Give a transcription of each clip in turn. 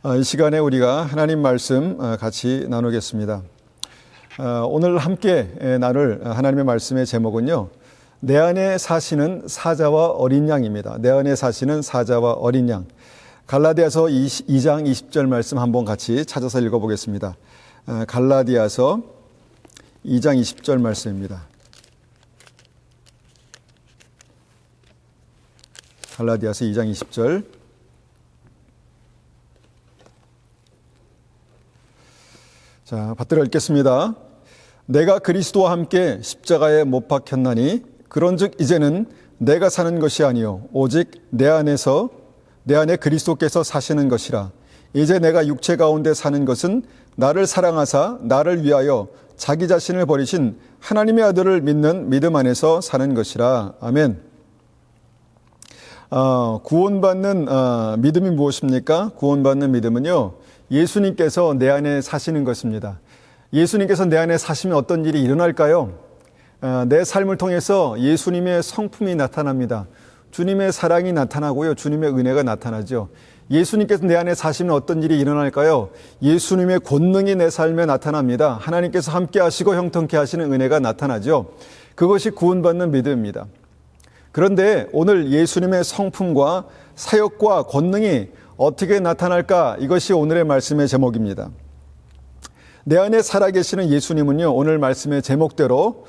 이 시간에 우리가 하나님 말씀 같이 나누겠습니다. 오늘 함께 나눌 하나님의 말씀의 제목은요, 내 안에 사시는 사자와 어린 양입니다. 내 안에 사시는 사자와 어린 양. 갈라디아서 2장 20절 말씀 한번 같이 찾아서 읽어보겠습니다. 갈라디아서 2장 20절 말씀입니다. 갈라디아서 2장 20절. 자, 받들어 읽겠습니다. 내가 그리스도와 함께 십자가에 못 박혔나니 그런즉 이제는 내가 사는 것이 아니요 오직 내 안에 그리스도께서 사시는 것이라. 이제 내가 육체 가운데 사는 것은 나를 사랑하사 나를 위하여 자기 자신을 버리신 하나님의 아들을 믿는 믿음 안에서 사는 것이라. 아멘. 구원받는 믿음이 무엇입니까? 구원받는 믿음은요, 예수님께서 내 안에 사시는 것입니다. 예수님께서 내 안에 사시면 어떤 일이 일어날까요? 내 삶을 통해서 예수님의 성품이 나타납니다. 주님의 사랑이 나타나고요, 주님의 은혜가 나타나죠. 예수님께서 내 안에 사시면 어떤 일이 일어날까요? 예수님의 권능이 내 삶에 나타납니다. 하나님께서 함께 하시고 형통케 하시는 은혜가 나타나죠. 그것이 구원받는 믿음입니다. 그런데 오늘 예수님의 성품과 사역과 권능이 어떻게 나타날까? 이것이 오늘의 말씀의 제목입니다. 내 안에 살아계시는 예수님은요, 오늘 말씀의 제목대로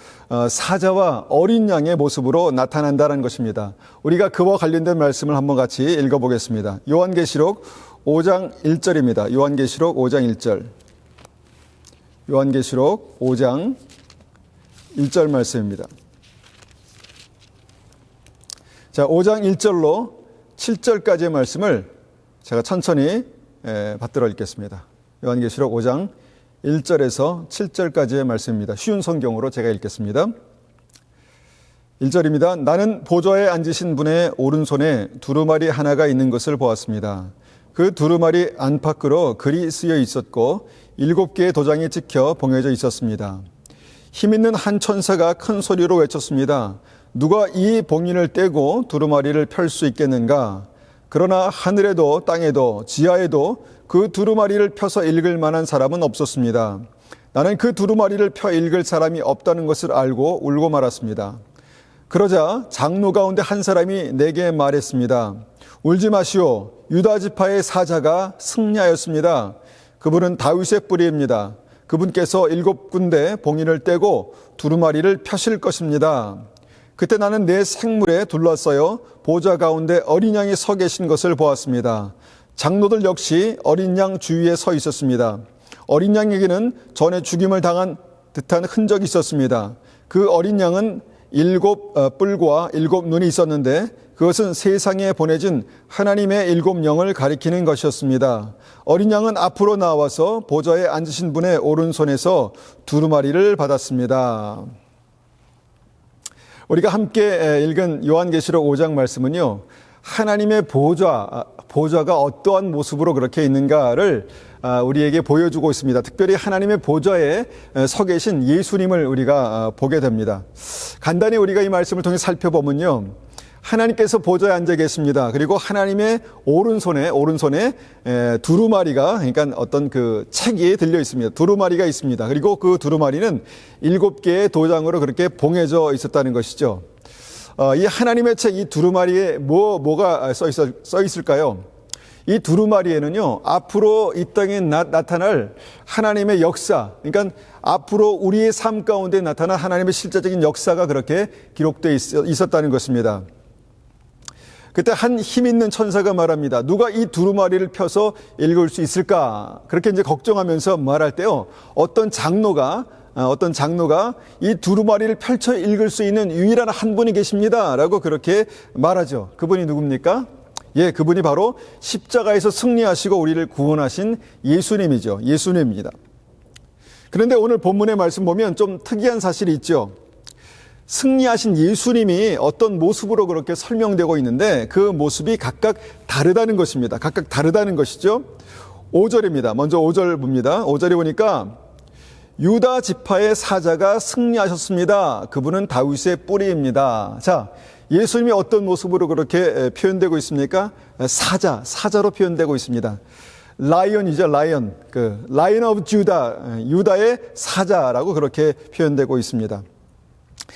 사자와 어린 양의 모습으로 나타난다는 것입니다. 우리가 그와 관련된 말씀을 한번 같이 읽어보겠습니다. 요한계시록 5장 1절입니다. 요한계시록 5장 1절. 요한계시록 5장 1절 말씀입니다. 자, 5장 1절로 7절까지의 말씀을 제가 천천히 받들어 읽겠습니다. 요한계시록 5장 1절에서 7절까지의 말씀입니다. 쉬운 성경으로 제가 읽겠습니다. 1절입니다. 나는 보좌에 앉으신 분의 오른손에 두루마리 하나가 있는 것을 보았습니다. 그 두루마리 안팎으로 글이 쓰여 있었고 7개의 도장이 찍혀 봉해져 있었습니다. 힘있는 한 천사가 큰 소리로 외쳤습니다. 누가 이 봉인을 떼고 두루마리를 펼 수 있겠는가? 그러나 하늘에도 땅에도 지하에도 그 두루마리를 펴서 읽을 만한 사람은 없었습니다. 나는 그 두루마리를 펴 읽을 사람이 없다는 것을 알고 울고 말았습니다. 그러자 장로 가운데 한 사람이 내게 말했습니다. 울지 마시오. 유다 지파의 사자가 승리하였습니다. 그분은 다윗의 뿌리입니다. 그분께서 7군데 봉인을 떼고 두루마리를 펴실 것입니다. 그때 나는 내 생물에 둘러싸여 보좌 가운데 어린 양이 서 계신 것을 보았습니다. 장로들 역시 어린 양 주위에 서 있었습니다. 어린 양에게는 전에 죽임을 당한 듯한 흔적이 있었습니다. 그 어린 양은 7뿔과 7눈이 있었는데 그것은 세상에 보내진 하나님의 7영을 가리키는 것이었습니다. 어린 양은 앞으로 나와서 보좌에 앉으신 분의 오른손에서 두루마리를 받았습니다. 우리가 함께 읽은 요한계시록 5장 말씀은요, 하나님의 보좌가 어떠한 모습으로 그렇게 있는가를 우리에게 보여주고 있습니다. 특별히 하나님의 보좌에 서 계신 예수님을 우리가 보게 됩니다. 간단히 우리가 이 말씀을 통해 살펴보면요, 하나님께서 보좌에 앉아 계십니다. 그리고 하나님의 오른손에 두루마리가, 그러니까 어떤 그 책이 들려 있습니다. 두루마리가 있습니다. 그리고 그 두루마리는 7개의 도장으로 그렇게 봉해져 있었다는 것이죠. 이 하나님의 책, 이 두루마리에 뭐가 써 있을까요? 이 두루마리에는요, 앞으로 이 땅에 나타날 하나님의 역사, 그러니까 앞으로 우리의 삶 가운데 나타날 하나님의 실제적인 역사가 그렇게 기록되어 있었다는 것입니다. 그때 한 힘 있는 천사가 말합니다. 누가 이 두루마리를 펴서 읽을 수 있을까? 그렇게 이제 걱정하면서 말할 때요, 어떤 장로가 이 두루마리를 펼쳐 읽을 수 있는 유일한 한 분이 계십니다. 라고 그렇게 말하죠. 그분이 누굽니까? 예, 그분이 바로 십자가에서 승리하시고 우리를 구원하신 예수님이죠. 예수님입니다. 그런데 오늘 본문의 말씀 보면 좀 특이한 사실이 있죠. 승리하신 예수님이 어떤 모습으로 그렇게 설명되고 있는데 그 모습이 각각 다르다는 것입니다. 각각 다르다는 것이죠. 5절입니다. 먼저 5절 봅니다. 5절에 보니까 유다 지파의 사자가 승리하셨습니다. 그분은 다윗의 뿌리입니다. 자, 예수님이 어떤 모습으로 그렇게 표현되고 있습니까? 사자로 표현되고 있습니다. 라이언이죠, 라이언. 라이언 오브 주다, 유다의 사자라고 그렇게 표현되고 있습니다.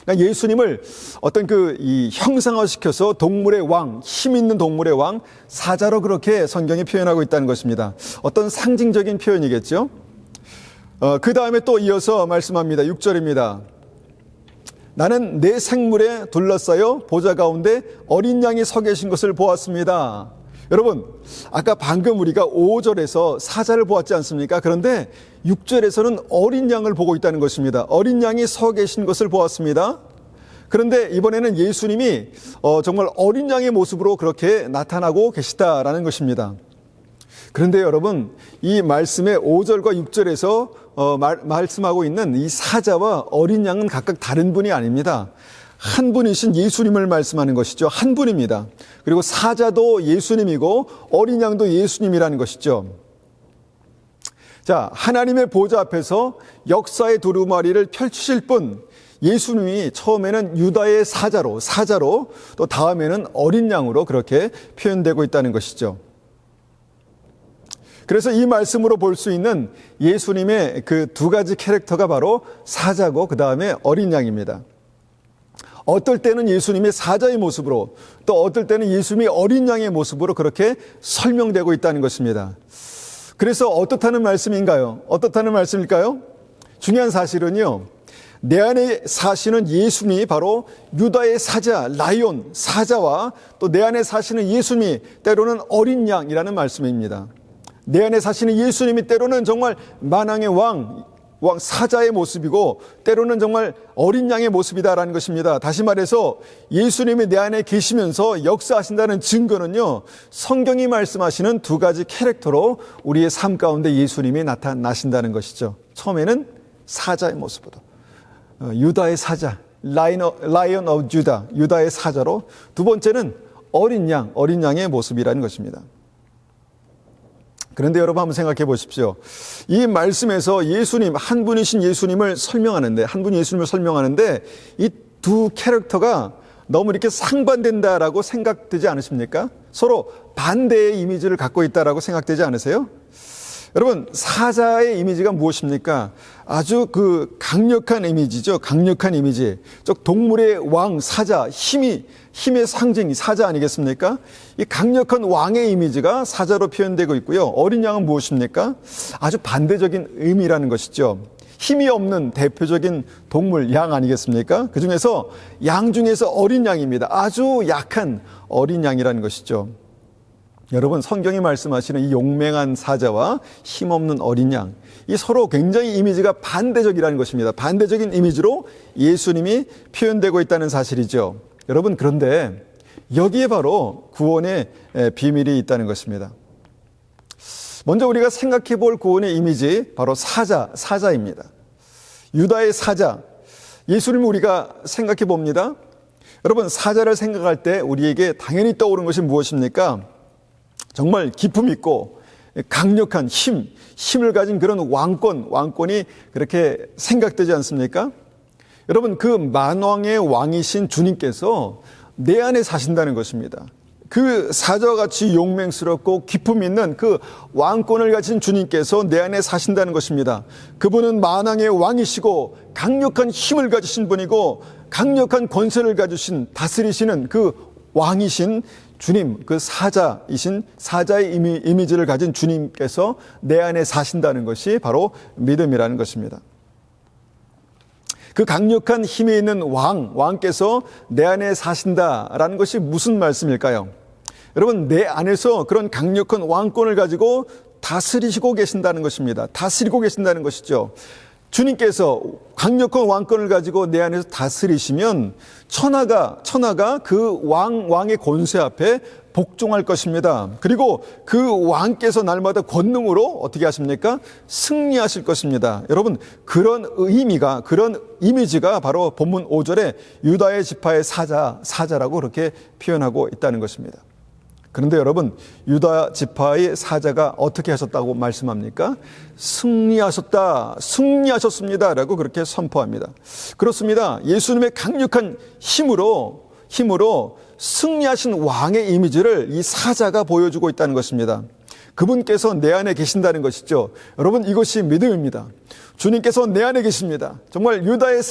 그러니까 예수님을 어떤 이 형상화시켜서 동물의 왕, 힘 있는 동물의 왕, 사자로 그렇게 성경이 표현하고 있다는 것입니다. 어떤 상징적인 표현이겠죠. 그 다음에 또 이어서 말씀합니다. 6절입니다. 나는 내 생물에 둘러싸여 보좌 가운데 어린 양이 서 계신 것을 보았습니다. 여러분, 아까 방금 우리가 5절에서 사자를 보았지 않습니까? 그런데 6절에서는 어린 양을 보고 있다는 것입니다. 어린 양이 서 계신 것을 보았습니다. 그런데 이번에는 예수님이 정말 어린 양의 모습으로 그렇게 나타나고 계시다라는 것입니다. 그런데 여러분, 이 말씀의 5절과 6절에서 말씀하고 있는 이 사자와 어린 양은 각각 다른 분이 아닙니다. 한 분이신 예수님을 말씀하는 것이죠. 한 분입니다. 그리고 사자도 예수님이고 어린 양도 예수님이라는 것이죠. 자, 하나님의 보좌 앞에서 역사의 두루마리를 펼치실 분, 예수님이 처음에는 유다의 사자로 또 다음에는 어린 양으로 그렇게 표현되고 있다는 것이죠. 그래서 이 말씀으로 볼 수 있는 예수님의 그 두 가지 캐릭터가 바로 사자고 그 다음에 어린 양입니다. 어떨 때는 예수님이 사자의 모습으로 또 어떨 때는 예수님이 어린 양의 모습으로 그렇게 설명되고 있다는 것입니다. 그래서 어떻다는 말씀인가요? 어떻다는 말씀일까요? 중요한 사실은요, 내 안에 사시는 예수님이 바로 유다의 사자, 라이온, 사자와 또 내 안에 사시는 예수님이 때로는 어린 양이라는 말씀입니다. 내 안에 사시는 예수님이 때로는 정말 만왕의 왕 사자의 모습이고 때로는 정말 어린 양의 모습이다라는 것입니다. 다시 말해서 예수님이 내 안에 계시면서 역사하신다는 증거는요, 성경이 말씀하시는 두 가지 캐릭터로 우리의 삶 가운데 예수님이 나타나신다는 것이죠. 처음에는 사자의 모습으로, 유다의 사자, 라이언 오브 주다, 유다의 사자로, 두 번째는 어린 양의 모습이라는 것입니다. 그런데 여러분 한번 생각해 보십시오. 이 말씀에서 예수님, 한 분이신 예수님을 설명하는데, 이 두 캐릭터가 너무 이렇게 상반된다라고 생각되지 않으십니까? 서로 반대의 이미지를 갖고 있다라고 생각되지 않으세요? 여러분, 사자의 이미지가 무엇입니까? 아주 강력한 이미지죠. 강력한 이미지. 즉 동물의 왕, 사자, 힘의 상징이 사자 아니겠습니까? 이 강력한 왕의 이미지가 사자로 표현되고 있고요. 어린 양은 무엇입니까? 아주 반대적인 의미라는 것이죠. 힘이 없는 대표적인 동물, 양 아니겠습니까? 그 중에서 양 중에서 어린 양입니다. 아주 약한 어린 양이라는 것이죠. 여러분, 성경이 말씀하시는 이 용맹한 사자와 힘없는 어린 양, 이 서로 굉장히 이미지가 반대적이라는 것입니다. 반대적인 이미지로 예수님이 표현되고 있다는 사실이죠. 여러분, 그런데 여기에 바로 구원의 비밀이 있다는 것입니다. 먼저 우리가 생각해 볼 구원의 이미지, 바로 사자입니다. 유다의 사자, 예수님을 우리가 생각해 봅니다. 여러분, 사자를 생각할 때 우리에게 당연히 떠오르는 것이 무엇입니까? 정말 기품 있고 강력한 힘을 가진 그런 왕권이 그렇게 생각되지 않습니까? 여러분, 그 만왕의 왕이신 주님께서 내 안에 사신다는 것입니다. 그 사자와 같이 용맹스럽고 기품 있는 그 왕권을 가진 주님께서 내 안에 사신다는 것입니다. 그분은 만왕의 왕이시고 강력한 힘을 가지신 분이고 강력한 권세를 가지신 다스리시는 그 왕이신 주님, 그 사자의 이미지를 가진 주님께서 내 안에 사신다는 것이 바로 믿음이라는 것입니다. 그 강력한 힘이 있는 왕께서 내 안에 사신다라는 것이 무슨 말씀일까요? 여러분, 내 안에서 그런 강력한 왕권을 가지고 다스리시고 계신다는 것입니다. 다스리고 계신다는 것이죠. 주님께서 강력한 왕권을 가지고 내 안에서 다스리시면 천하가 그 왕의 권세 앞에 복종할 것입니다. 그리고 그 왕께서 날마다 권능으로 어떻게 하십니까? 승리하실 것입니다. 여러분, 그런 이미지가 바로 본문 5절에 유다의 지파의 사자라고 그렇게 표현하고 있다는 것입니다. 그런데 여러분, 유다 지파의 사자가 어떻게 하셨다고 말씀합니까? 승리하셨습니다 라고 그렇게 선포합니다. 그렇습니다. 예수님의 강력한 힘으로 승리하신 왕의 이미지를 이 사자가 보여주고 있다는 것입니다. 그분께서 내 안에 계신다는 것이죠. 여러분, 이것이 믿음입니다. 주님께서 내 안에 계십니다. 정말 유다의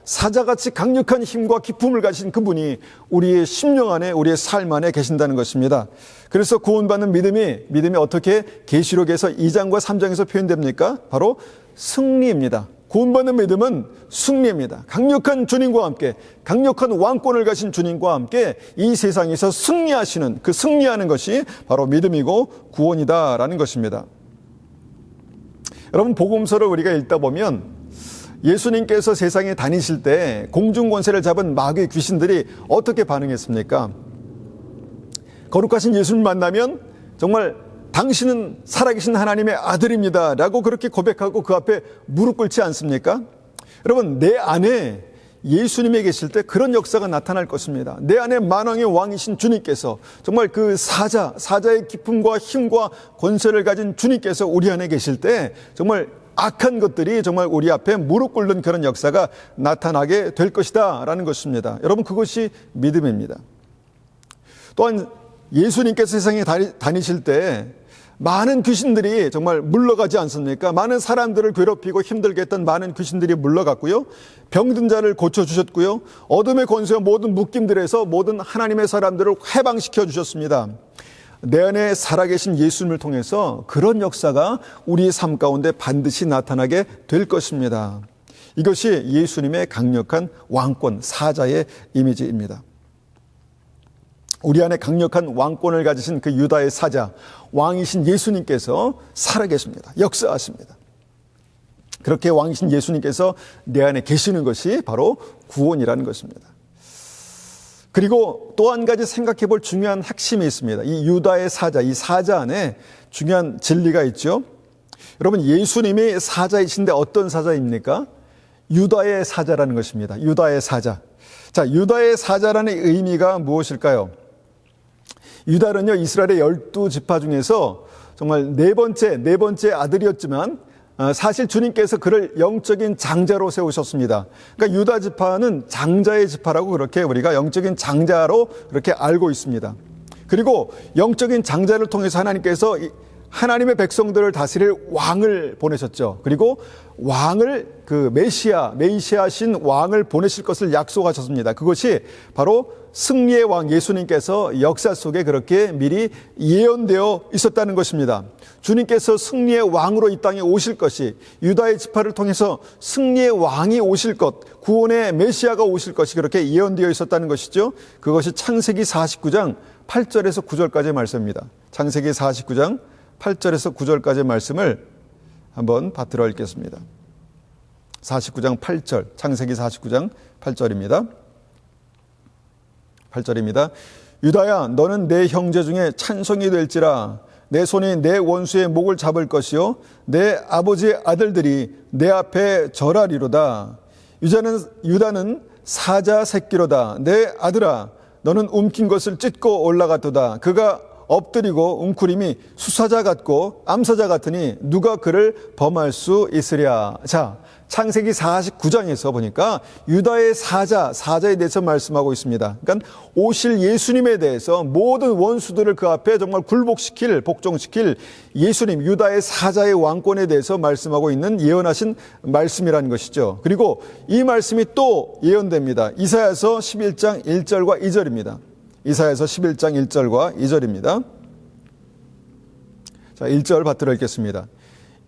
사자같이 강력한 힘과 기품을 가진 그분이 우리의 심령 안에, 우리의 삶 안에 계신다는 것입니다. 그래서 구원받는 믿음이 어떻게 계시록에서 2장과 3장에서 표현됩니까? 바로 승리입니다. 구원받는 믿음은 승리입니다. 강력한 주님과 함께, 강력한 왕권을 가진 주님과 함께 이 세상에서 승리하시는, 그 승리하는 것이 바로 믿음이고 구원이다라는 것입니다. 여러분, 복음서를 우리가 읽다 보면 예수님께서 세상에 다니실 때 공중권세를 잡은 마귀 귀신들이 어떻게 반응했습니까? 거룩하신 예수님 만나면 정말 당신은 살아계신 하나님의 아들입니다 라고 그렇게 고백하고 그 앞에 무릎 꿇지 않습니까? 여러분, 내 안에 예수님이 계실 때 그런 역사가 나타날 것입니다. 내 안에 만왕의 왕이신 주님께서, 정말 그 사자의 기품과 힘과 권세를 가진 주님께서 우리 안에 계실 때 정말 악한 것들이 정말 우리 앞에 무릎 꿇는 그런 역사가 나타나게 될 것이다 라는 것입니다. 여러분, 그것이 믿음입니다. 또한 예수님께서 세상에 다니실 때 많은 귀신들이 정말 물러가지 않습니까? 많은 사람들을 괴롭히고 힘들게 했던 많은 귀신들이 물러갔고요. 병든 자를 고쳐주셨고요. 어둠의 권세와 모든 묶임들에서 모든 하나님의 사람들을 해방시켜 주셨습니다. 내 안에 살아계신 예수님을 통해서 그런 역사가 우리의 삶 가운데 반드시 나타나게 될 것입니다. 이것이 예수님의 강력한 왕권, 사자의 이미지입니다. 우리 안에 강력한 왕권을 가지신 그 유다의 사자, 왕이신 예수님께서 살아계십니다. 역사하십니다. 그렇게 왕이신 예수님께서 내 안에 계시는 것이 바로 구원이라는 것입니다. 그리고 또 한 가지 생각해 볼 중요한 핵심이 있습니다. 이 유다의 사자, 이 사자 안에 중요한 진리가 있죠. 여러분, 예수님이 사자이신데 어떤 사자입니까? 유다의 사자라는 것입니다. 유다의 사자. 자, 유다의 사자라는 의미가 무엇일까요? 유다는요, 이스라엘의 12지파 중에서 정말 네 번째 아들이었지만 사실 주님께서 그를 영적인 장자로 세우셨습니다. 그러니까 유다 지파는 장자의 지파라고 그렇게 우리가 영적인 장자로 그렇게 알고 있습니다. 그리고 영적인 장자를 통해서 하나님께서 하나님의 백성들을 다스릴 왕을 보내셨죠. 그리고 왕을, 그 메시아신 왕을 보내실 것을 약속하셨습니다. 그것이 바로 승리의 왕 예수님께서 역사 속에 그렇게 미리 예언되어 있었다는 것입니다. 주님께서 승리의 왕으로 이 땅에 오실 것이, 유다의 지파를 통해서 승리의 왕이 오실 것, 구원의 메시아가 오실 것이 그렇게 예언되어 있었다는 것이죠. 그것이 창세기 49장 8절에서 9절까지의 말씀입니다. 창세기 49장 8절에서 9절까지의 말씀을 한번 받들어 읽겠습니다. 49장 8절, 창세기 49장 8절입니다. 8절입니다. 유다야, 너는 내 형제 중에 찬송이 될지라. 내 손이 내 원수의 목을 잡을 것이요 내 아버지의 아들들이 내 앞에 절하리로다. 유다는 사자 새끼로다. 내 아들아, 너는 움킨 것을 찢고 올라갔도다. 그가 엎드리고 웅크림이 수사자 같고 암사자 같으니 누가 그를 범할 수 있으랴. 자, 창세기 49장에서 보니까 유다의 사자에 대해서 말씀하고 있습니다. 그러니까 오실 예수님에 대해서 모든 원수들을 그 앞에 정말 복종시킬 예수님, 유다의 사자의 왕권에 대해서 말씀하고 있는 예언하신 말씀이라는 것이죠. 그리고 이 말씀이 또 예언됩니다. 이사야서 11장 1절과 2절입니다. 이사야서 11장 1절과 2절입니다. 자, 1절 받들어 읽겠습니다.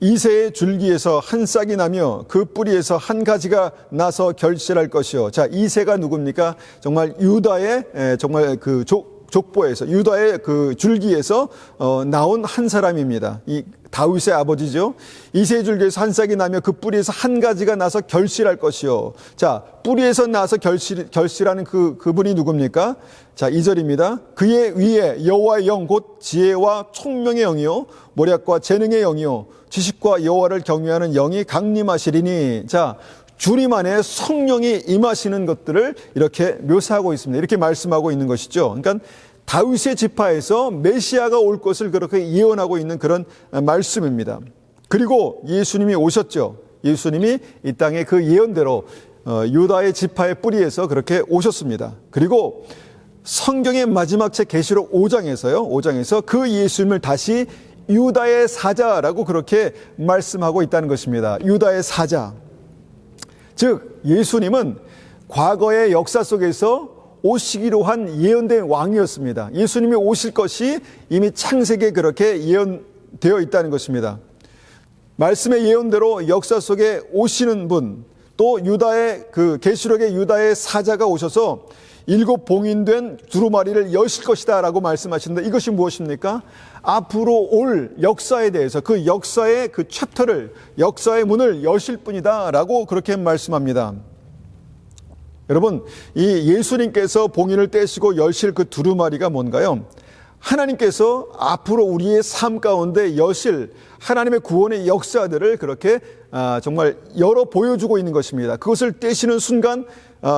이새의 줄기에서 한 싹이 나며 그 뿌리에서 한 가지가 나서 결실할 것이요. 자, 이새가 누굽니까? 정말 유다의 정말 그 족보에서, 유다의 그 줄기에서 나온 한 사람입니다. 이 다윗의 아버지죠. 이새의 줄기에서 한 싹이 나며 그 뿌리에서 한 가지가 나서 결실할 것이요. 자, 뿌리에서 나서 결실하는 그분이 누굽니까? 자, 2절입니다. 그의 위에 여호와의 영 곧 지혜와 총명의 영이요 모략과 재능의 영이요 지식과 여호와를 경외하는 영이 강림하시리니. 자, 주님 안에 성령이 임하시는 것들을 이렇게 묘사하고 있습니다. 이렇게 말씀하고 있는 것이죠. 그러니까 다윗의 지파에서 메시아가 올 것을 그렇게 예언하고 있는 그런 말씀입니다. 그리고 예수님이 오셨죠. 예수님이 이 땅에 그 예언대로 유다의 지파의 뿌리에서 그렇게 오셨습니다. 그리고 성경의 마지막 책 계시록 5장에서 그 예수님을 다시 유다의 사자라고 그렇게 말씀하고 있다는 것입니다. 유다의 사자. 즉 예수님은 과거의 역사 속에서 오시기로 한 예언된 왕이었습니다. 예수님이 오실 것이 이미 창세기에 그렇게 예언되어 있다는 것입니다. 말씀의 예언대로 역사 속에 오시는 분, 또 유다의 계시록의 유다의 사자가 오셔서 7 봉인된 두루마리를 여실 것이다 라고 말씀하시는데, 이것이 무엇입니까? 앞으로 올 역사에 대해서 그 역사의 그 챕터를, 역사의 문을 여실 분이다 라고 그렇게 말씀합니다. 여러분, 이 예수님께서 봉인을 떼시고 여실 그 두루마리가 뭔가요? 하나님께서 앞으로 우리의 삶 가운데 여실 하나님의 구원의 역사들을 그렇게 정말 열어 보여주고 있는 것입니다. 그것을 떼시는 순간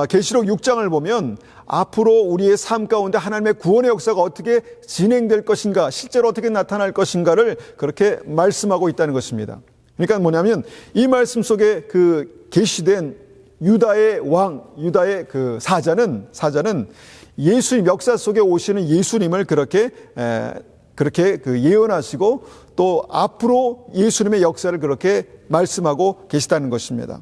계시록 6장을 보면 앞으로 우리의 삶 가운데 하나님의 구원의 역사가 어떻게 진행될 것인가, 실제로 어떻게 나타날 것인가를 그렇게 말씀하고 있다는 것입니다. 그러니까 뭐냐면 이 말씀 속에 그 계시된 유다의 왕, 유다의 그 사자는 예수님, 역사 속에 오시는 예수님을 그렇게 예언하시고 또 앞으로 예수님의 역사를 그렇게 말씀하고 계시다는 것입니다.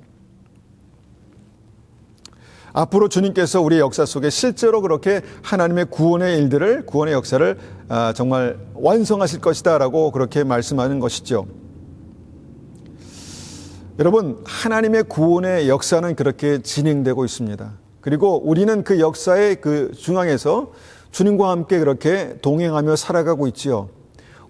앞으로 주님께서 우리의 역사 속에 실제로 그렇게 하나님의 구원의 일들을, 구원의 역사를 정말 완성하실 것이다 라고 그렇게 말씀하는 것이죠. 여러분, 하나님의 구원의 역사는 그렇게 진행되고 있습니다. 그리고 우리는 그 역사의 그 중앙에서 주님과 함께 그렇게 동행하며 살아가고 있지요.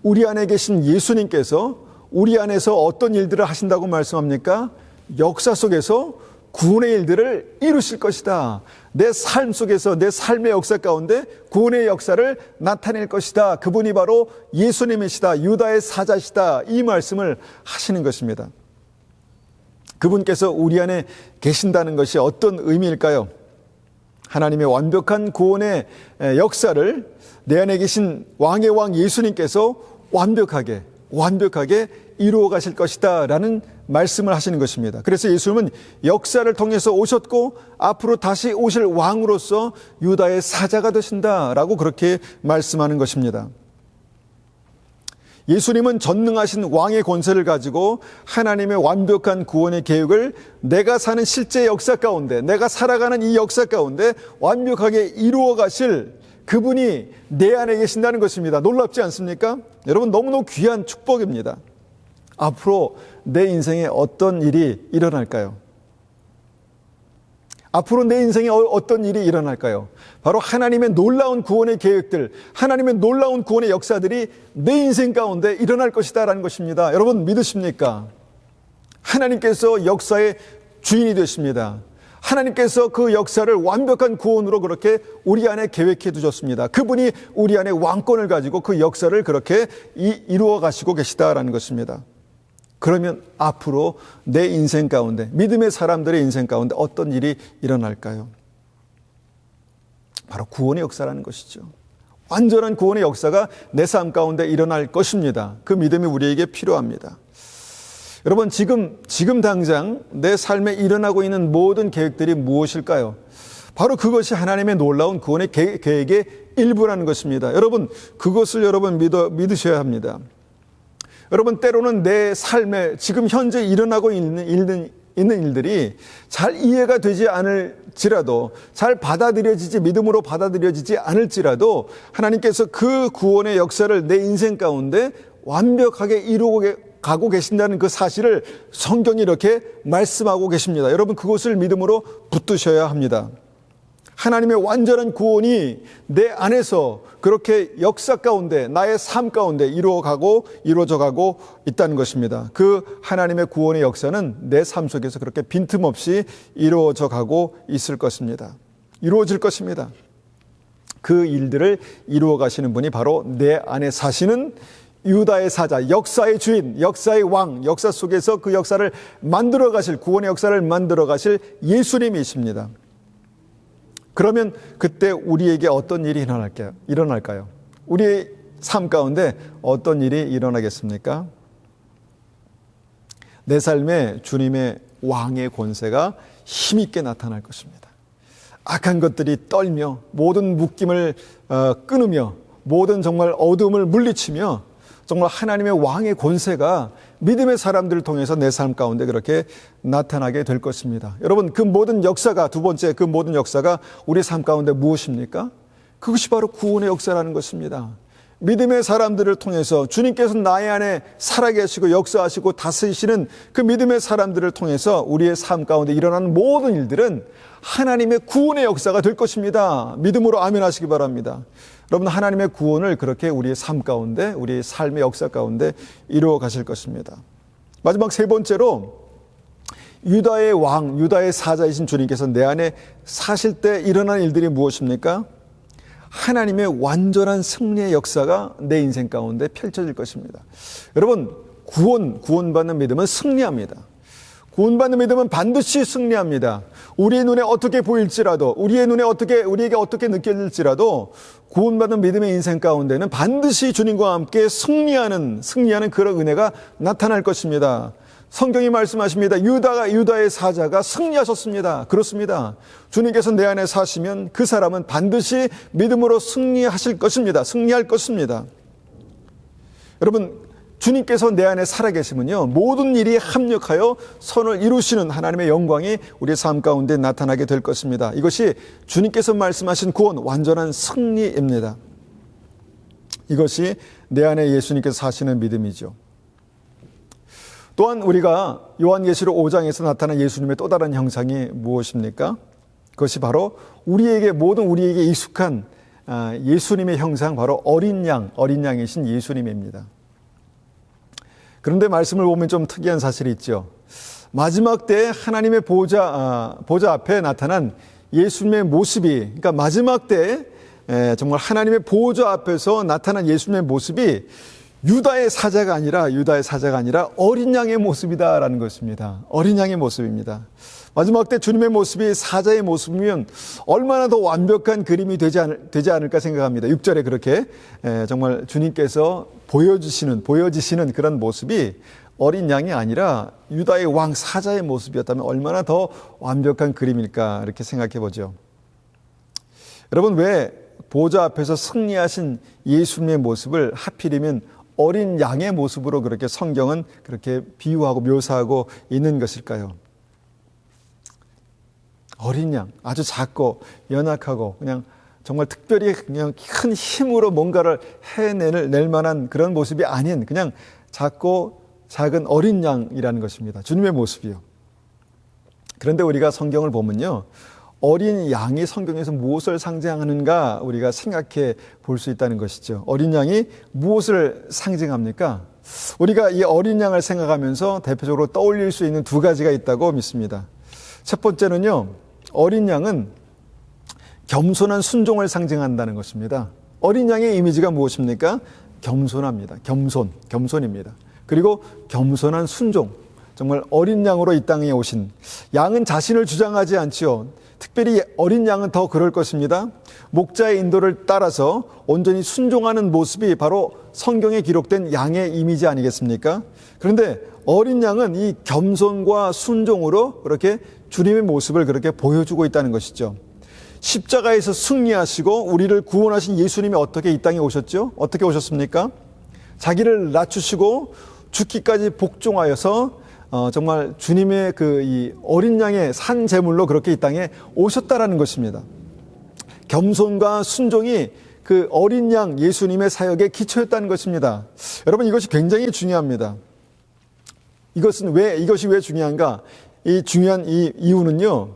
우리 안에 계신 예수님께서 우리 안에서 어떤 일들을 하신다고 말씀합니까? 역사 속에서 구원의 일들을 이루실 것이다. 내 삶 속에서, 내 삶의 역사 가운데 구원의 역사를 나타낼 것이다. 그분이 바로 예수님이시다. 유다의 사자시다. 이 말씀을 하시는 것입니다. 그분께서 우리 안에 계신다는 것이 어떤 의미일까요? 하나님의 완벽한 구원의 역사를 내 안에 계신 왕의 왕 예수님께서 완벽하게 이루어 가실 것이다 라는 말씀을 하시는 것입니다. 그래서 예수님은 역사를 통해서 오셨고 앞으로 다시 오실 왕으로서 유다의 사자가 되신다라고 그렇게 말씀하는 것입니다. 예수님은 전능하신 왕의 권세를 가지고 하나님의 완벽한 구원의 계획을 내가 사는 실제 역사 가운데, 내가 살아가는 이 역사 가운데 완벽하게 이루어 가실 그분이 내 안에 계신다는 것입니다. 놀랍지 않습니까? 여러분, 너무너무 귀한 축복입니다. 앞으로 내 인생에 어떤 일이 일어날까요? 앞으로 내 인생에 어떤 일이 일어날까요? 바로 하나님의 놀라운 구원의 계획들, 하나님의 놀라운 구원의 역사들이 내 인생 가운데 일어날 것이다 라는 것입니다. 여러분 믿으십니까? 하나님께서 역사의 주인이 되십니다. 하나님께서 그 역사를 완벽한 구원으로 그렇게 우리 안에 계획해 두셨습니다. 그분이 우리 안에 왕권을 가지고 그 역사를 그렇게 이루어 가시고 계시다라는 것입니다. 그러면 앞으로 내 인생 가운데, 믿음의 사람들의 인생 가운데 어떤 일이 일어날까요? 바로 구원의 역사라는 것이죠. 완전한 구원의 역사가 내 삶 가운데 일어날 것입니다. 그 믿음이 우리에게 필요합니다. 여러분, 지금 당장 내 삶에 일어나고 있는 모든 계획들이 무엇일까요? 바로 그것이 하나님의 놀라운 구원의 계획의 일부라는 것입니다. 여러분, 그것을 믿으셔야 합니다. 여러분, 때로는 내 삶에 지금 현재 일어나고 있는 일들이 잘 이해가 되지 않을지라도, 잘 믿음으로 받아들여지지 않을지라도 하나님께서 그 구원의 역사를 내 인생 가운데 완벽하게 이루고 가고 계신다는 그 사실을 성경이 이렇게 말씀하고 계십니다. 여러분, 그것을 믿음으로 붙드셔야 합니다. 하나님의 완전한 구원이 내 안에서 그렇게 역사 가운데, 나의 삶 가운데 이루어져 가고 있다는 것입니다. 그 하나님의 구원의 역사는 내 삶 속에서 그렇게 빈틈없이 이루어져 가고 있을 것입니다. 이루어질 것입니다. 그 일들을 이루어 가시는 분이 바로 내 안에 사시는 유다의 사자, 역사의 주인, 역사의 왕, 역사 속에서 그 역사를 만들어 가실, 구원의 역사를 만들어 가실 예수님이십니다. 그러면 그때 우리에게 어떤 일이 일어날까요? 우리의 삶 가운데 어떤 일이 일어나겠습니까? 내 삶에 주님의 왕의 권세가 힘있게 나타날 것입니다. 악한 것들이 떨며 모든 묶임을 끊으며 모든 정말 어둠을 물리치며 정말 하나님의 왕의 권세가 믿음의 사람들을 통해서 내 삶 가운데 그렇게 나타나게 될 것입니다. 여러분, 그 모든 역사가, 두 번째 그 모든 역사가 우리 삶 가운데 무엇입니까? 그것이 바로 구원의 역사라는 것입니다. 믿음의 사람들을 통해서 주님께서 나의 안에 살아계시고 역사하시고 다스리시는 그 믿음의 사람들을 통해서 우리의 삶 가운데 일어나는 모든 일들은 하나님의 구원의 역사가 될 것입니다. 믿음으로 아멘 하시기 바랍니다. 여러분, 하나님의 구원을 그렇게 우리의 삶 가운데, 우리의 삶의 역사 가운데 이루어 가실 것입니다. 마지막 세 번째로 유다의 왕, 유다의 사자이신 주님께서 내 안에 사실 때 일어난 일들이 무엇입니까? 하나님의 완전한 승리의 역사가 내 인생 가운데 펼쳐질 것입니다. 여러분, 구원받는 믿음은 승리합니다. 구원받는 믿음은 반드시 승리합니다. 우리의 눈에 어떻게 보일지라도, 우리에게 어떻게 느껴질지라도 구원받는 믿음의 인생 가운데는 반드시 주님과 함께 승리하는 그런 은혜가 나타날 것입니다. 성경이 말씀하십니다. 유다의 사자가 승리하셨습니다. 그렇습니다. 주님께서 내 안에 사시면 그 사람은 반드시 믿음으로 승리하실 것입니다. 승리할 것입니다. 여러분, 주님께서 내 안에 살아계시면요, 모든 일이 합력하여 선을 이루시는 하나님의 영광이 우리의 삶 가운데 나타나게 될 것입니다. 이것이 주님께서 말씀하신 구원, 완전한 승리입니다. 이것이 내 안에 예수님께서 사시는 믿음이죠. 또한 우리가 요한계시록 5장에서 나타난 예수님의 또 다른 형상이 무엇입니까? 그것이 바로 우리에게 익숙한 예수님의 형상, 바로 어린 양이신 예수님입니다. 그런데 말씀을 보면 좀 특이한 사실이 있죠. 마지막 때 하나님의 보좌 앞에 나타난 예수님의 모습이, 그러니까 마지막 때 정말 하나님의 보좌 앞에서 나타난 예수님의 모습이 유다의 사자가 아니라 어린 양의 모습이다라는 것입니다. 어린 양의 모습입니다. 마지막 때 주님의 모습이 사자의 모습이면 얼마나 더 완벽한 그림이 되지 않을까 생각합니다. 6절에 그렇게 정말 주님께서 보여지시는 그런 모습이 어린 양이 아니라 유다의 왕 사자의 모습이었다면 얼마나 더 완벽한 그림일까, 이렇게 생각해 보죠. 여러분, 왜 보좌 앞에서 승리하신 예수님의 모습을 하필이면 어린 양의 모습으로 그렇게 성경은 그렇게 비유하고 묘사하고 있는 것일까요? 어린 양, 아주 작고 연약하고 그냥 정말 특별히 그냥 큰 힘으로 뭔가를 해낼 만한 그런 모습이 아닌 그냥 작고 작은 어린 양이라는 것입니다. 주님의 모습이요. 그런데 우리가 성경을 보면요, 어린 양이 성경에서 무엇을 상징하는가 우리가 생각해 볼 수 있다는 것이죠. 어린 양이 무엇을 상징합니까? 우리가 이 어린 양을 생각하면서 대표적으로 떠올릴 수 있는 두 가지가 있다고 믿습니다. 첫 번째는요, 어린 양은 겸손한 순종을 상징한다는 것입니다. 어린 양의 이미지가 무엇입니까? 겸손합니다. 겸손입니다. 그리고 겸손한 순종, 정말 어린 양으로 이 땅에 오신, 양은 자신을 주장하지 않지요. 특별히 어린 양은 더 그럴 것입니다. 목자의 인도를 따라서 온전히 순종하는 모습이 바로 성경에 기록된 양의 이미지 아니겠습니까? 그런데 어린 양은 이 겸손과 순종으로 그렇게 주님의 모습을 그렇게 보여주고 있다는 것이죠. 십자가에서 승리하시고 우리를 구원하신 예수님이 어떻게 이 땅에 오셨죠? 어떻게 오셨습니까? 자기를 낮추시고 죽기까지 복종하여서 정말 주님의 이 어린 양의 산 제물로 그렇게 이 땅에 오셨다라는 것입니다. 겸손과 순종이 그 어린 양 예수님의 사역의 기초였다는 것입니다. 여러분, 이것이 굉장히 중요합니다. 이것이 왜 중요한가? 이 중요한 이유는요,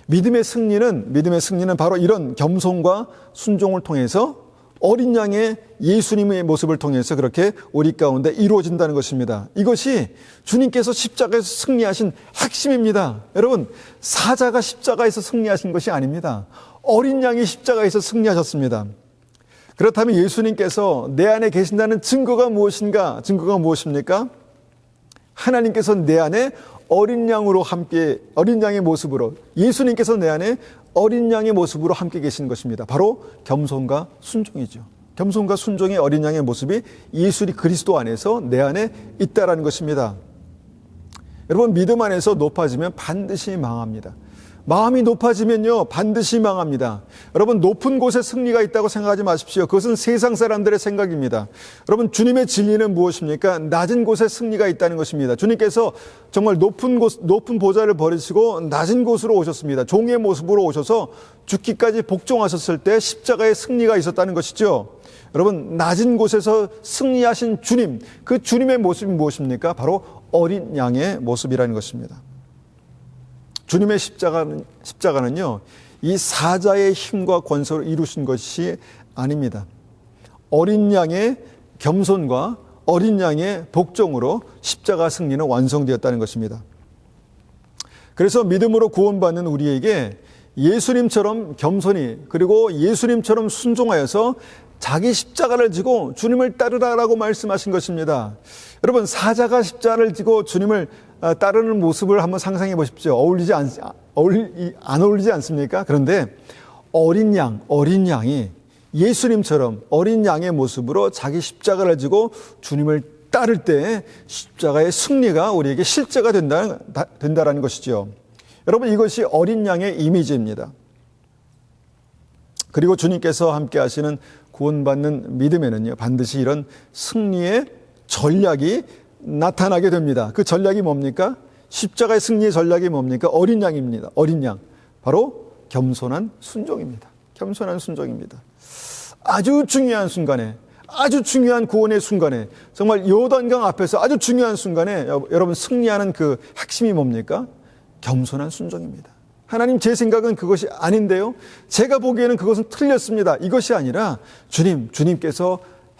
믿음의 승리는 바로 이런 겸손과 순종을 통해서 어린 양의 예수님의 모습을 통해서 그렇게 우리 가운데 이루어진다는 것입니다. 이것이 주님께서 십자가에서 승리하신 핵심입니다. 여러분, 사자가 십자가에서 승리하신 것이 아닙니다. 어린 양이 십자가에서 승리하셨습니다. 그렇다면 예수님께서 내 안에 계신다는 증거가 무엇입니까? 하나님께서 내 안에 어린 양의 모습으로, 예수님께서 내 안에 어린 양의 모습으로 함께 계신 것입니다. 바로 겸손과 순종이죠. 겸손과 순종의 어린 양의 모습이 예수 그리스도 안에서 내 안에 있다라는 것입니다. 여러분, 믿음 안에서 높아지면 반드시 망합니다. 마음이 높아지면요, 반드시 망합니다. 여러분, 높은 곳에 승리가 있다고 생각하지 마십시오. 그것은 세상 사람들의 생각입니다. 여러분, 주님의 진리는 무엇입니까? 낮은 곳에 승리가 있다는 것입니다. 주님께서 정말 높은 보좌를 버리시고 낮은 곳으로 오셨습니다. 종의 모습으로 오셔서 죽기까지 복종하셨을 때 십자가의 승리가 있었다는 것이죠. 여러분, 낮은 곳에서 승리하신 주님, 그 주님의 모습이 무엇입니까? 바로 어린 양의 모습이라는 것입니다. 주님의 십자가는요, 이 사자의 힘과 권세로 이루신 것이 아닙니다. 어린 양의 겸손과 어린 양의 복종으로 십자가 승리는 완성되었다는 것입니다. 그래서 믿음으로 구원받는 우리에게 예수님처럼 겸손히, 그리고 예수님처럼 순종하여서 자기 십자가를 지고 주님을 따르라라고 말씀하신 것입니다. 여러분, 사자가 십자가를 지고 주님을 따르는 모습을 한번 상상해 보십시오. 안 어울리지 않습니까? 그런데 어린 양이 예수님처럼 어린 양의 모습으로 자기 십자가를 지고 주님을 따를 때 십자가의 승리가 우리에게 실제가 된다라는 것이죠. 여러분, 이것이 어린 양의 이미지입니다. 그리고 주님께서 함께 하시는 구원받는 믿음에는요, 반드시 이런 승리의 전략이 나타나게 됩니다. 그 전략이 뭡니까? 십자가의 승리의 전략이 뭡니까? 어린 양입니다. 어린 양. 바로 겸손한 순종입니다. 겸손한 순종입니다. 아주 중요한 순간에, 아주 중요한 구원의 순간에, 정말 요단강 앞에서 아주 중요한 순간에 여러분 승리하는 그 핵심이 뭡니까? 겸손한 순종입니다. 하나님, 제 생각은 그것이 아닌데요, 제가 보기에는 그것은 틀렸습니다. 이것이 아니라 주님께서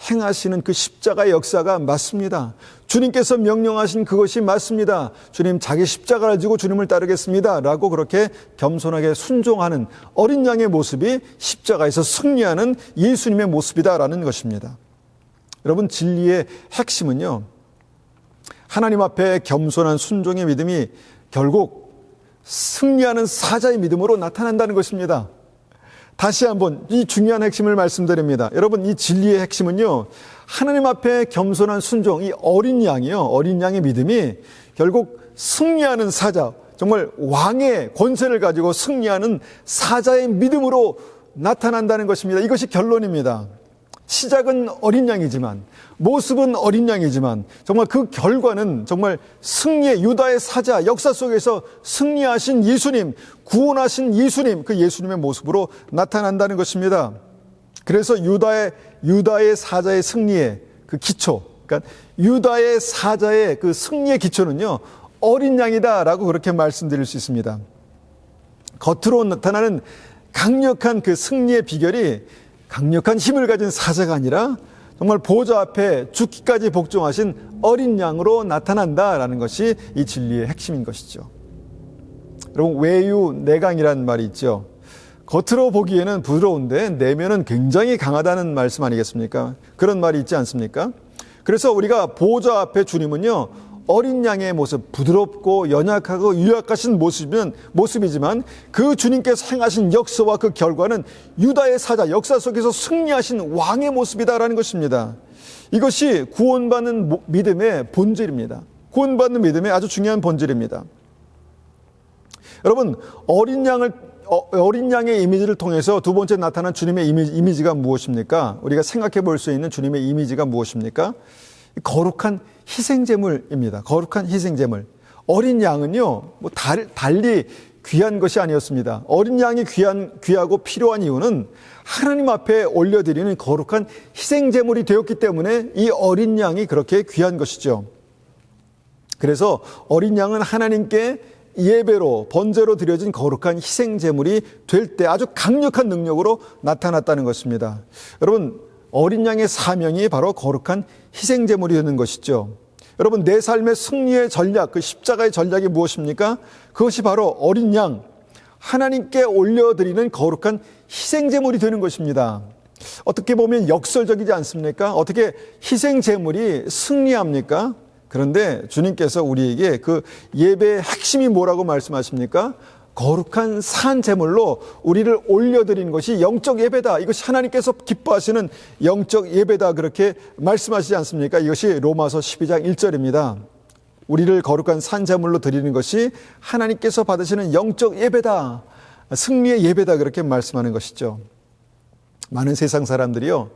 행하시는 그 십자가의 역사가 맞습니다. 주님께서 명령하신 그것이 맞습니다. 주님, 자기 십자가를 지고 주님을 따르겠습니다 라고 그렇게 겸손하게 순종하는 어린 양의 모습이 십자가에서 승리하는 예수님의 모습이다라는 것입니다. 여러분, 진리의 핵심은요, 하나님 앞에 겸손한 순종의 믿음이 결국 승리하는 사자의 믿음으로 나타난다는 것입니다. 다시 한번 이 중요한 핵심을 말씀드립니다. 여러분, 이 진리의 핵심은요, 하나님 앞에 겸손한 순종, 이 어린 양의 믿음이 결국 승리하는 사자, 정말 왕의 권세를 가지고 승리하는 사자의 믿음으로 나타난다는 것입니다. 이것이 결론입니다. 시작은 어린 양이지만, 모습은 어린 양이지만, 정말 그 결과는 정말 승리의 유다의 사자, 역사 속에서 승리하신 예수님, 구원하신 예수님, 그 예수님의 모습으로 나타난다는 것입니다. 그래서 유다의 사자의 승리의 그 기초, 그러니까 유다의 사자의 그 승리의 기초는요, 어린 양이다라고 그렇게 말씀드릴 수 있습니다. 겉으로 나타나는 강력한 그 승리의 비결이 강력한 힘을 가진 사자가 아니라 정말 보좌 앞에 죽기까지 복종하신 어린 양으로 나타난다라는 것이 이 진리의 핵심인 것이죠. 여러분, 외유내강이라는 말이 있죠. 겉으로 보기에는 부드러운데 내면은 굉장히 강하다는 말씀 아니겠습니까? 그런 말이 있지 않습니까? 그래서 우리가 보좌 앞에 주님은요, 어린 양의 모습, 부드럽고 연약하고 유약하신 모습이지만 그 주님께서 행하신 역사와 그 결과는 유다의 사자, 역사 속에서 승리하신 왕의 모습이다라는 것입니다. 이것이 구원받는 믿음의 본질입니다. 구원받는 믿음의 아주 중요한 본질입니다. 여러분, 어린 양의 이미지를 통해서 두 번째 나타난 주님의 이미지가 무엇입니까? 우리가 생각해 볼 수 있는 주님의 이미지가 무엇입니까? 거룩한 희생제물입니다. 거룩한 희생제물. 어린 양은요, 달리 귀한 것이 아니었습니다. 어린 양이 귀하고 필요한 이유는 하나님 앞에 올려드리는 거룩한 희생제물이 되었기 때문에 이 어린 양이 그렇게 귀한 것이죠. 그래서 어린 양은 하나님께 예배로, 번제로 드려진 거룩한 희생제물이 될 때 아주 강력한 능력으로 나타났다는 것입니다. 여러분, 어린 양의 사명이 바로 거룩한 희생제물이 되는 것이죠. 여러분, 내 삶의 승리의 전략, 그 십자가의 전략이 무엇입니까? 그것이 바로 어린 양, 하나님께 올려드리는 거룩한 희생제물이 되는 것입니다. 어떻게 보면 역설적이지 않습니까? 어떻게 희생제물이 승리합니까? 그런데 주님께서 우리에게 그 예배의 핵심이 뭐라고 말씀하십니까? 거룩한 산 제물로 우리를 올려드리는 것이 영적 예배다. 이것이 하나님께서 기뻐하시는 영적 예배다. 그렇게 말씀하시지 않습니까? 이것이 로마서 12장 1절입니다. 우리를 거룩한 산자물로 드리는 것이 하나님께서 받으시는 영적 예배다. 승리의 예배다. 그렇게 말씀하는 것이죠. 많은 세상 사람들이요,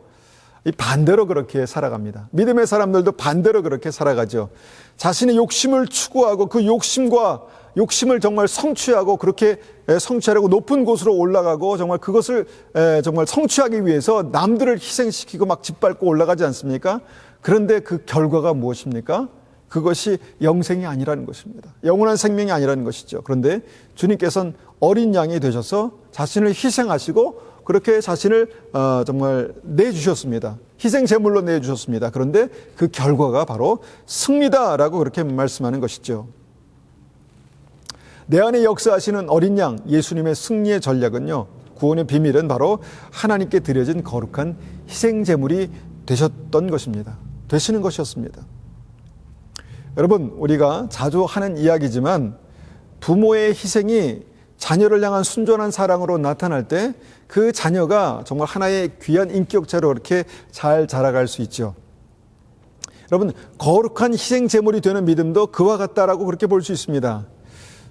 이 반대로 그렇게 살아갑니다. 믿음의 사람들도 반대로 그렇게 살아가죠. 자신의 욕심을 추구하고 그 욕심을 정말 성취하고 그렇게 성취하려고 높은 곳으로 올라가고 정말 그것을 정말 성취하기 위해서 남들을 희생시키고 막 짓밟고 올라가지 않습니까? 그런데 그 결과가 무엇입니까? 그것이 영생이 아니라는 것입니다. 영원한 생명이 아니라는 것이죠. 그런데 주님께서는 어린 양이 되셔서 자신을 희생하시고 그렇게 자신을 정말 내주셨습니다. 희생 제물로 내주셨습니다. 그런데 그 결과가 바로 승리다라고 그렇게 말씀하는 것이죠. 내 안에 역사하시는 어린 양 예수님의 승리의 전략은요, 구원의 비밀은 바로 하나님께 드려진 거룩한 희생 제물이 되셨던 것입니다. 되시는 것이었습니다. 여러분, 우리가 자주 하는 이야기지만 부모의 희생이 자녀를 향한 순전한 사랑으로 나타날 때 그 자녀가 정말 하나의 귀한 인격체로 그렇게 잘 자라갈 수 있죠. 여러분, 거룩한 희생 제물이 되는 믿음도 그와 같다라고 그렇게 볼 수 있습니다.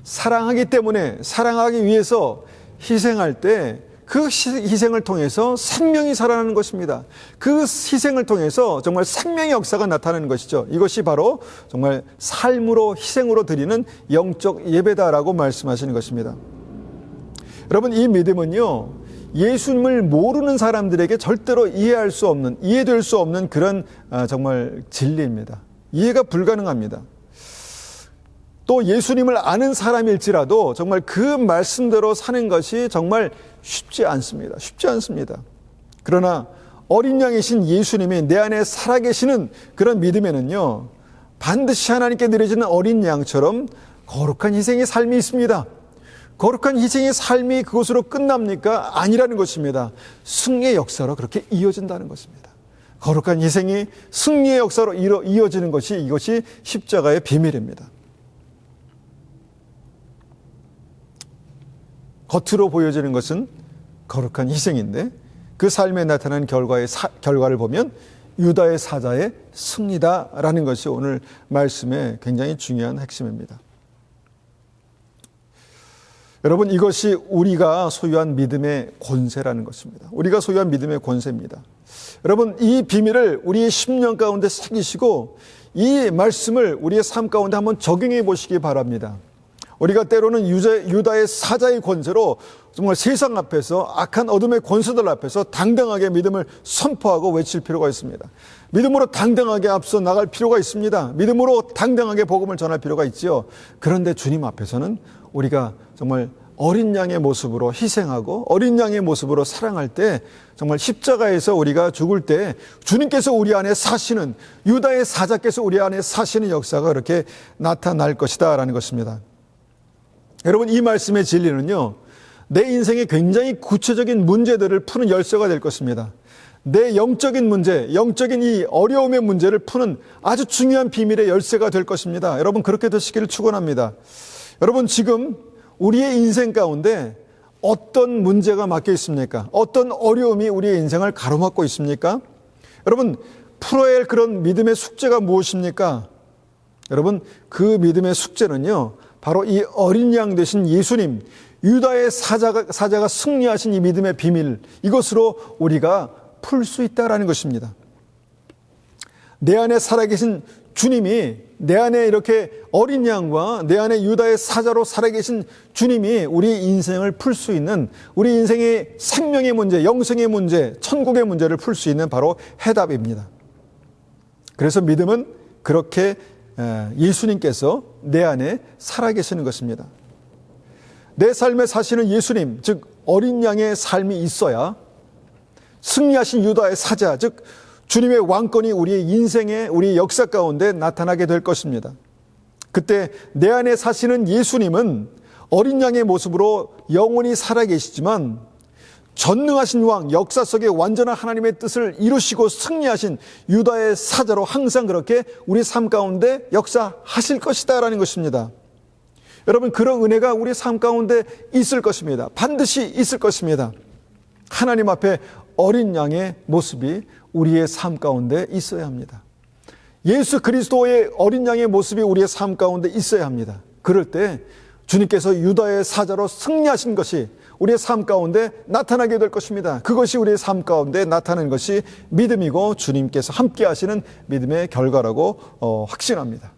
사랑하기 때문에, 사랑하기 위해서 희생할 때 그 희생을 통해서 생명이 살아나는 것입니다. 그 희생을 통해서 정말 생명의 역사가 나타나는 것이죠. 이것이 바로 정말 삶으로, 희생으로 드리는 영적 예배다라고 말씀하시는 것입니다. 여러분, 이 믿음은요, 예수님을 모르는 사람들에게 절대로 이해될 수 없는 그런 정말 진리입니다. 이해가 불가능합니다. 또 예수님을 아는 사람일지라도 정말 그 말씀대로 사는 것이 정말 쉽지 않습니다. 쉽지 않습니다. 그러나 어린 양이신 예수님이 내 안에 살아계시는 그런 믿음에는요, 반드시 하나님께 드려지는 어린 양처럼 거룩한 희생의 삶이 있습니다. 거룩한 희생의 삶이 그것으로 끝납니까? 아니라는 것입니다. 승리의 역사로 그렇게 이어진다는 것입니다. 거룩한 희생이 승리의 역사로 이어지는 것이, 이것이 십자가의 비밀입니다. 겉으로 보여지는 것은 거룩한 희생인데 그 삶에 나타난 결과를 보면 유다의 사자의 승리다라는 것이 오늘 말씀의 굉장히 중요한 핵심입니다. 여러분, 이것이 우리가 소유한 믿음의 권세라는 것입니다. 우리가 소유한 믿음의 권세입니다. 여러분, 이 비밀을 우리의 심령 가운데 새기시고 이 말씀을 우리의 삶 가운데 한번 적용해 보시기 바랍니다. 우리가 때로는 유다의 사자의 권세로 정말 세상 앞에서 악한 어둠의 권세들 앞에서 당당하게 믿음을 선포하고 외칠 필요가 있습니다. 믿음으로 당당하게 앞서 나갈 필요가 있습니다. 믿음으로 당당하게 복음을 전할 필요가 있지요. 그런데 주님 앞에서는 우리가 정말 어린 양의 모습으로 희생하고 어린 양의 모습으로 사랑할 때 정말 십자가에서 우리가 죽을 때 주님께서 우리 안에 사시는, 유다의 사자께서 우리 안에 사시는 역사가 그렇게 나타날 것이다 라는 것입니다. 여러분, 이 말씀의 진리는요, 내 인생의 굉장히 구체적인 문제들을 푸는 열쇠가 될 것입니다. 내 영적인 문제, 영적인 이 어려움의 문제를 푸는 아주 중요한 비밀의 열쇠가 될 것입니다. 여러분, 그렇게 되시기를 축원합니다. 여러분, 지금 우리의 인생 가운데 어떤 문제가 막혀 있습니까? 어떤 어려움이 우리의 인생을 가로막고 있습니까? 여러분, 풀어야 할 그런 믿음의 숙제가 무엇입니까? 여러분, 그 믿음의 숙제는요, 바로 이 어린 양 되신 예수님, 유다의 사자가 승리하신 이 믿음의 비밀, 이것으로 우리가 풀 수 있다라는 것입니다. 내 안에 살아계신 주님이, 내 안에 이렇게 어린 양과 내 안에 유다의 사자로 살아계신 주님이 우리 인생을 풀 수 있는, 우리 인생의 생명의 문제, 영생의 문제, 천국의 문제를 풀 수 있는 바로 해답입니다. 그래서 믿음은 그렇게 예수님께서 내 안에 살아계시는 것입니다. 내 삶에 사시는 예수님, 즉 어린 양의 삶이 있어야 승리하신 유다의 사자, 즉 주님의 왕권이 우리의 인생에, 우리의 역사 가운데 나타나게 될 것입니다. 그때 내 안에 사시는 예수님은 어린 양의 모습으로 영원히 살아계시지만 전능하신 왕, 역사 속에 완전한 하나님의 뜻을 이루시고 승리하신 유다의 사자로 항상 그렇게 우리 삶 가운데 역사하실 것이다라는 것입니다. 여러분, 그런 은혜가 우리 삶 가운데 있을 것입니다. 반드시 있을 것입니다. 하나님 앞에 어린 양의 모습이 우리의 삶 가운데 있어야 합니다. 예수 그리스도의 어린 양의 모습이 우리의 삶 가운데 있어야 합니다. 그럴 때 주님께서 유다의 사자로 승리하신 것이 우리의 삶 가운데 나타나게 될 것입니다. 그것이 우리의 삶 가운데 나타나는 것이 믿음이고 주님께서 함께 하시는 믿음의 결과라고 확신합니다.